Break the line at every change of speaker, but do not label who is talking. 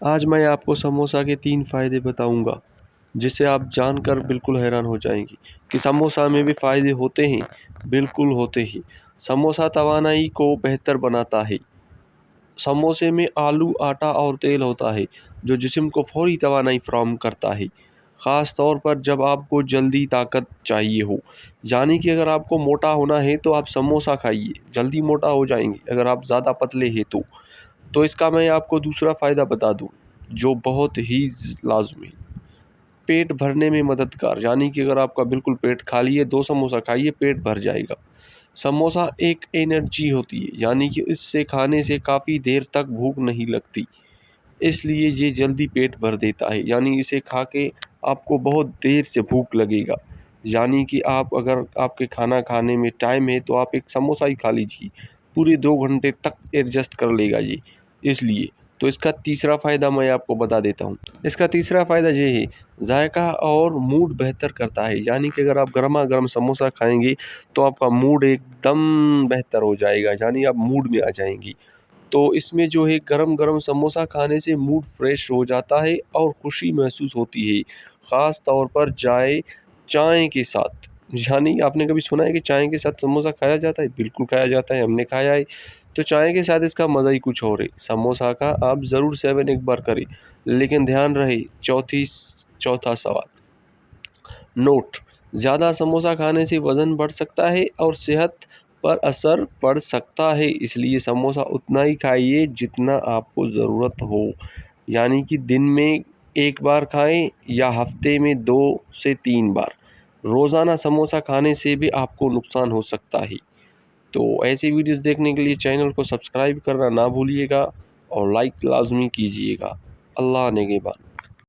آج میں آپ کو سموسا کے 3 فائدے بتاؤں گا جسے آپ جان کر بالکل حیران ہو جائیں گے کہ سموسا میں بھی فائدے ہوتے ہیں۔ بالکل ہوتے ہیں۔ سموسا توانائی کو بہتر بناتا ہے۔ سموسے میں آلو، آٹا اور تیل ہوتا ہے جو جسم کو فوری توانائی فراہم کرتا ہے، خاص طور پر جب آپ کو جلدی طاقت چاہیے ہو۔ یعنی کہ اگر آپ کو موٹا ہونا ہے تو آپ سموسا کھائیے، جلدی موٹا ہو جائیں گے۔ اگر آپ زیادہ پتلے ہیں تو اس کا میں آپ کو دوسرا فائدہ بتا دوں جو بہت ہی لازمی ہے۔ پیٹ بھرنے میں مددگار، یعنی کہ اگر آپ کا بالکل پیٹ خالی ہے 2 سموسا کھائیے، پیٹ بھر جائے گا۔ سموسا ایک انرجی ہوتی ہے، یعنی کہ اس سے کھانے سے کافی دیر تک بھوک نہیں لگتی، اس لیے یہ جلدی پیٹ بھر دیتا ہے۔ یعنی اسے کھا کے آپ کو بہت دیر سے بھوک لگے گا، یعنی کہ اگر آپ کے کھانا کھانے میں ٹائم ہے تو آپ ایک سموسا ہی کھا لیجیے، پورے 2 گھنٹے تک ایڈجسٹ کر لے گا یہ۔ اس لیے تو اس کا تیسرا فائدہ میں آپ کو بتا دیتا ہوں۔ اس کا تیسرا فائدہ یہ ہے، ذائقہ اور موڈ بہتر کرتا ہے۔ یعنی کہ اگر آپ گرما گرم سموسا کھائیں گے تو آپ کا موڈ ایک دم بہتر ہو جائے گا، یعنی آپ موڈ میں آ جائیں گی۔ تو اس میں جو ہے گرم گرم سموسا کھانے سے موڈ فریش ہو جاتا ہے اور خوشی محسوس ہوتی ہے، خاص طور پر چائے کے ساتھ۔ یعنی آپ نے کبھی سنا ہے کہ چائے کے ساتھ سموسا کھایا جاتا ہے؟ بالکل کھایا جاتا ہے، ہم نے کھایا ہے۔ تو چائے کے ساتھ اس کا مزہ ہی کچھ اور ہے۔ سموسا کا آپ ضرور 7 ایک بار کریں، لیکن دھیان رہے چوتھا سوال نوٹ: زیادہ سموسا کھانے سے وزن بڑھ سکتا ہے اور صحت پر اثر پڑ سکتا ہے، اس لیے سموسا اتنا ہی کھائیے جتنا آپ کو ضرورت ہو۔ یعنی کہ دن میں 1 بار کھائیں یا ہفتے میں 2 سے 3 بار۔ روزانہ سموسا کھانے سے بھی آپ کو نقصان ہو سکتا ہے۔ تو ایسی ویڈیوز دیکھنے کے لیے چینل کو سبسکرائب کرنا نہ بھولیے گا اور لائک لازمی کیجیے گا۔ اللہ نگہبان۔